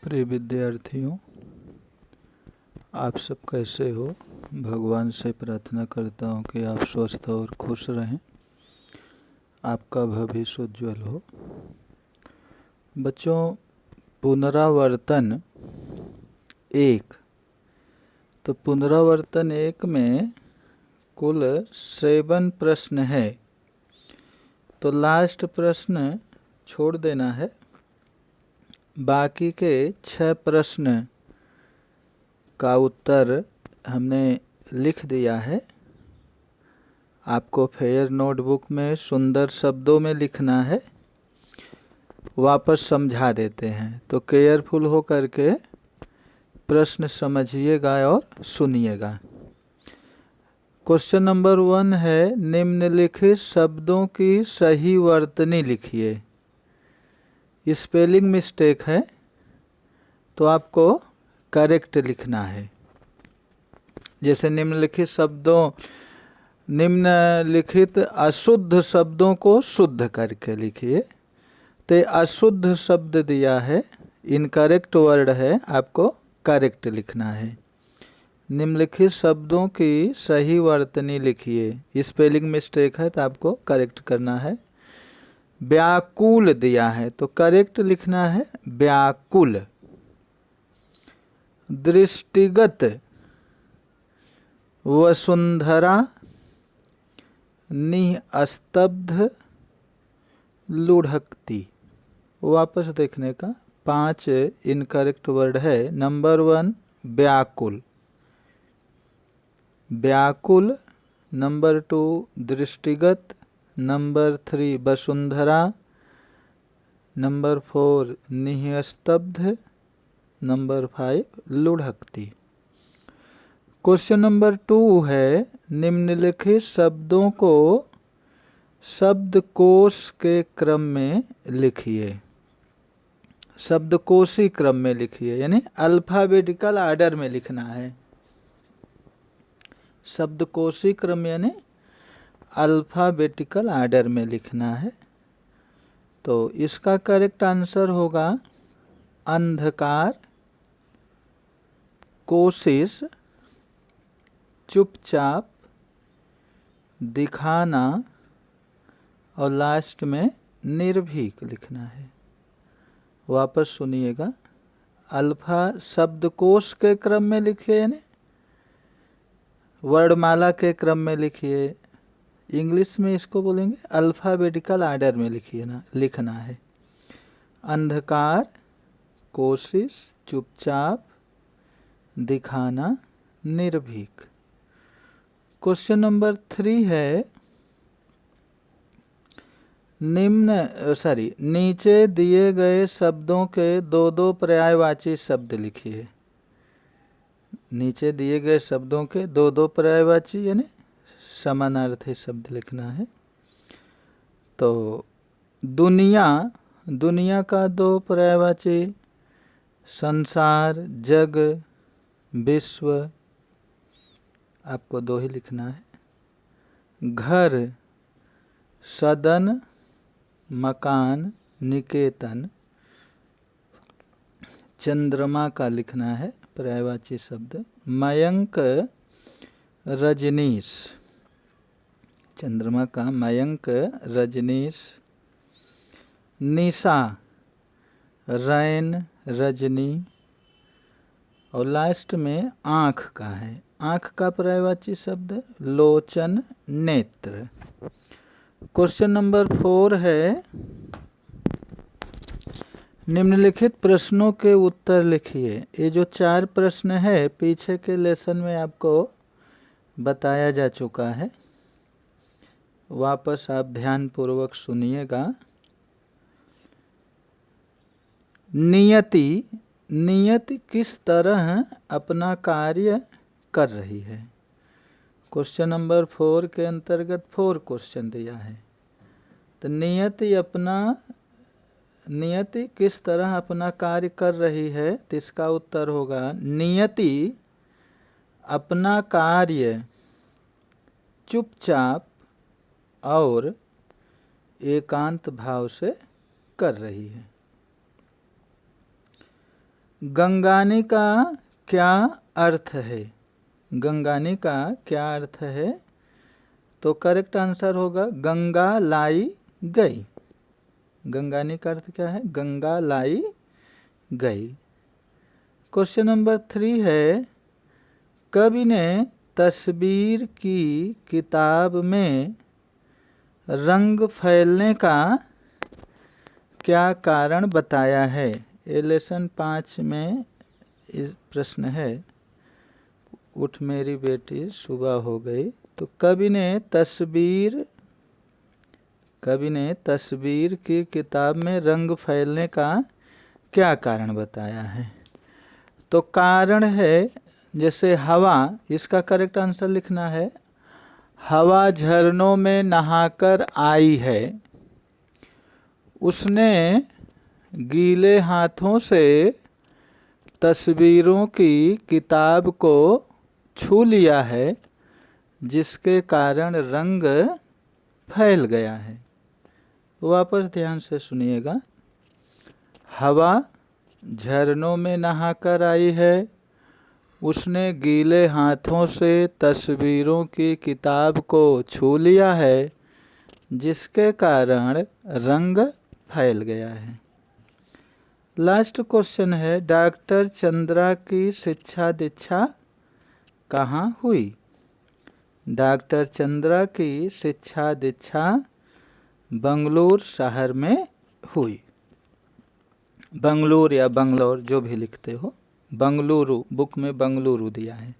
प्रिय विद्यार्थियों, आप सब कैसे हो। भगवान से प्रार्थना करता हूँ कि आप स्वस्थ और खुश रहें, आपका भविष्य उज्ज्वल हो। बच्चों, पुनरावर्तन एक, तो पुनरावर्तन एक में कुल 7 प्रश्न है, तो लास्ट प्रश्न छोड़ देना है। बाकी के 6 प्रश्न का उत्तर हमने लिख दिया है। आपको फेयर नोटबुक में सुंदर शब्दों में लिखना है, वापस समझा देते हैं, तो केयरफुल हो करके प्रश्न समझिएगा और सुनिएगा। क्वेश्चन नंबर 1 है, निम्नलिखित शब्दों की सही वर्तनी लिखिए। स्पेलिंग मिस्टेक है तो आपको करेक्ट लिखना है। जैसे निम्नलिखित अशुद्ध शब्दों को शुद्ध करके लिखिए, तो अशुद्ध शब्द दिया है, इनकरेक्ट वर्ड है, आपको करेक्ट लिखना है। निम्नलिखित शब्दों की सही वर्तनी लिखिए। स्पेलिंग मिस्टेक है तो आपको करेक्ट करना है। व्याकुल दिया है तो करेक्ट लिखना है व्याकुल। दृष्टिगत वसुंधरा निस्तब्ध लुढ़कती। वापस देखने का 5 इनकरेक्ट वर्ड है। नंबर 1 व्याकुल, व्याकुल। नंबर 2 दृष्टिगत। नंबर 3 वसुंधरा। नंबर 4 निस्तब्ध। नंबर 5 लुढ़कती। क्वेश्चन नंबर 2 है, निम्नलिखित शब्दों को शब्दकोश के क्रम में लिखिए। शब्दकोशी क्रम में लिखिए, यानी अल्फाबेटिकल आर्डर में लिखना है। शब्दकोशी क्रम यानी अल्फाबेटिकल आर्डर में लिखना है। तो इसका करेक्ट आंसर होगा अंधकार, कोशिश, चुपचाप, दिखाना और लास्ट में निर्भीक लिखना है। वापस सुनिएगा, अल्फा शब्दकोश के क्रम में लिखिए, यानी वर्णमाला के क्रम में लिखिए। इंग्लिश में इसको बोलेंगे अल्फाबेटिकल आर्डर में लिखिए ना, लिखना है। अंधकार, कोशिश, चुपचाप, दिखाना, निर्भीक। क्वेश्चन नंबर 3 है, नीचे दिए गए शब्दों के 2 पर्यायवाची शब्द लिखिए। नीचे दिए गए शब्दों के 2 पर्यायवाची यानी समानार्थी शब्द लिखना है। तो दुनिया, दुनिया का 2 पर्यायवाची संसार, जग, विश्व, आपको 2 ही लिखना है। घर, सदन, मकान, निकेतन। चंद्रमा का लिखना है पर्यायवाची शब्द। मयंक, रजनीश। चंद्रमा का मयंक, रजनीश। निशा, रैन, रजनी। और लास्ट में आँख का है। आँख का पर्यायवाची शब्द लोचन, नेत्र। क्वेश्चन नंबर 4 है, निम्नलिखित प्रश्नों के उत्तर लिखिए। ये जो 4 प्रश्न है पीछे के लेसन में आपको बताया जा चुका है, वापस आप ध्यानपूर्वक सुनिएगा। नियति, नियति किस तरह अपना कार्य कर रही है। क्वेश्चन नंबर 4 के अंतर्गत 4 क्वेश्चन दिया है। तो नियति किस तरह अपना कार्य कर रही है, तो इसका उत्तर होगा नियति अपना कार्य चुपचाप और एकांत भाव से कर रही है। गंगानी का क्या अर्थ है? गंगानी का क्या अर्थ है? तो करेक्ट आंसर होगा गंगा लाई गई। गंगानी का अर्थ क्या है? गंगा लाई गई। क्वेश्चन नंबर 3 है, कवि ने तस्वीर की किताब में रंग फैलने का क्या कारण बताया है? ये लेसन 5 में इस प्रश्न है। उठ मेरी बेटी सुबह हो गई। तो कवि ने तस्वीर की किताब में रंग फैलने का क्या कारण बताया है? तो कारण है जैसे हवा, इसका करेक्ट आंसर लिखना है, हवा झरनों में नहाकर आई है, उसने गीले हाथों से तस्वीरों की किताब को छू लिया है, जिसके कारण रंग फैल गया है। वापस ध्यान से सुनिएगा। हवा झरनों में नहाकर आई है, उसने गीले हाथों से तस्वीरों की किताब को छू लिया है, जिसके कारण रंग फैल गया है। लास्ट क्वेश्चन है, डॉक्टर चंद्रा की शिक्षा दीक्षा कहाँ हुई? डॉक्टर चंद्रा की शिक्षा दीक्षा बंगलुरु शहर में हुई। बंगलुरु या बंगलौर जो भी लिखते हो, बंगलुरु, बुक में बंगलुरु दिया है।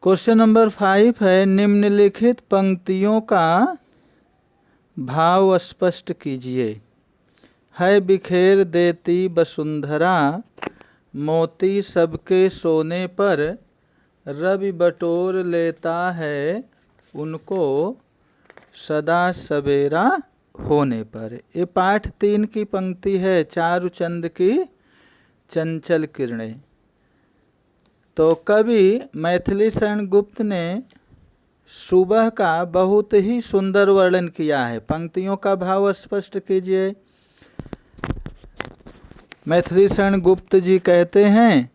क्वेश्चन नंबर 5 है, निम्नलिखित पंक्तियों का भाव स्पष्ट कीजिए। है बिखेर देती वसुंधरा मोती सबके सोने पर, रवि बटोर लेता है उनको सदा सवेरा होने पर। ये पाठ 3 की पंक्ति है, चारुचंद की चंचल किरणें। तो कवि मैथिली शरण गुप्त ने सुबह का बहुत ही सुंदर वर्णन किया है। पंक्तियों का भाव स्पष्ट कीजिए। मैथिली शरण गुप्त जी कहते हैं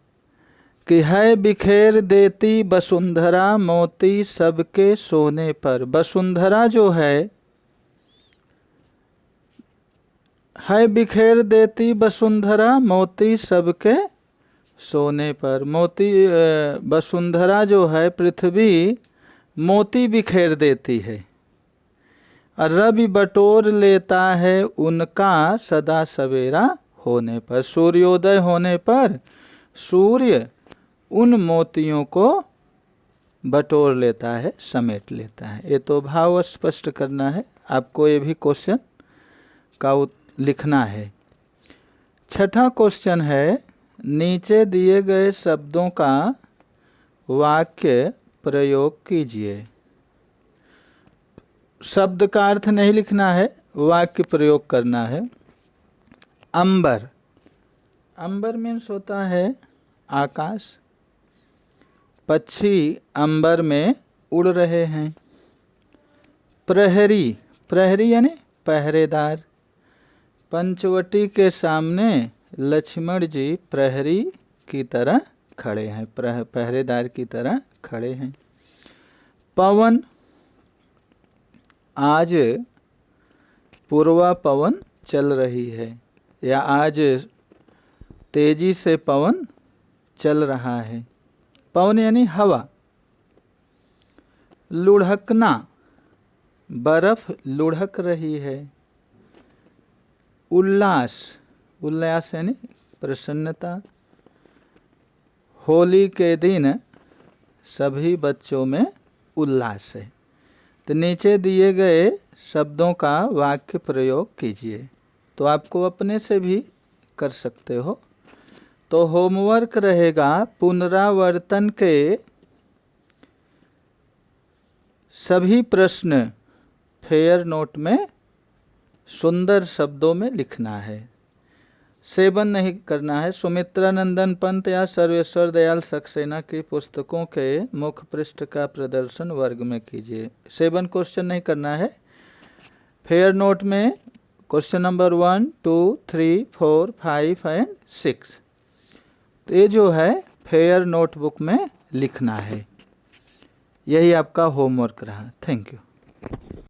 कि है बिखेर देती वसुंधरा मोती सबके सोने पर। वसुंधरा जो है बिखेर देती वसुंधरा मोती सबके सोने पर। मोती वसुंधरा जो है, पृथ्वी मोती बिखेर देती है, और रवि बटोर लेता है उनका सदा सवेरा होने पर। सूर्योदय होने पर सूर्य उन मोतियों को बटोर लेता है, समेट लेता है। ये तो भाव स्पष्ट करना है आपको, ये भी क्वेश्चन का लिखना है। छठा क्वेश्चन है, नीचे दिए गए शब्दों का वाक्य प्रयोग कीजिए। शब्द का अर्थ नहीं लिखना है, वाक्य प्रयोग करना है। अंबर, अंबर मीन्स होता है आकाश। पक्षी अंबर में उड़ रहे हैं। प्रहरी, प्रहरी यानी पहरेदार। पंचवटी के सामने लक्ष्मण जी प्रहरी की तरह खड़े हैं, पहरेदार की तरह खड़े हैं। पवन, आज पूर्वा पवन चल रही है, या आज तेजी से पवन चल रहा है। पवन यानी हवा। लुढ़कना, बर्फ लुढ़क रही है। उल्लास, उल्लास यानी प्रसन्नता। होली के दिन सभी बच्चों में उल्लास है। तो नीचे दिए गए शब्दों का वाक्य प्रयोग कीजिए। तो आपको अपने से भी कर सकते हो। तो होमवर्क रहेगा, पुनरावर्तन के सभी प्रश्न फेयर नोट में सुंदर शब्दों में लिखना है। सेवन नहीं करना है। सुमित्रा नंदन पंत या सर्वेश्वर दयाल सक्सेना की पुस्तकों के मुख्य पृष्ठ का प्रदर्शन वर्ग में कीजिए। सेवन क्वेश्चन नहीं करना है। फेयर नोट में क्वेश्चन नंबर 1, 2, 3, 4, 5 एंड 6 तो ये जो है फेयर नोटबुक में लिखना है। यही आपका होमवर्क रहा। Thank you.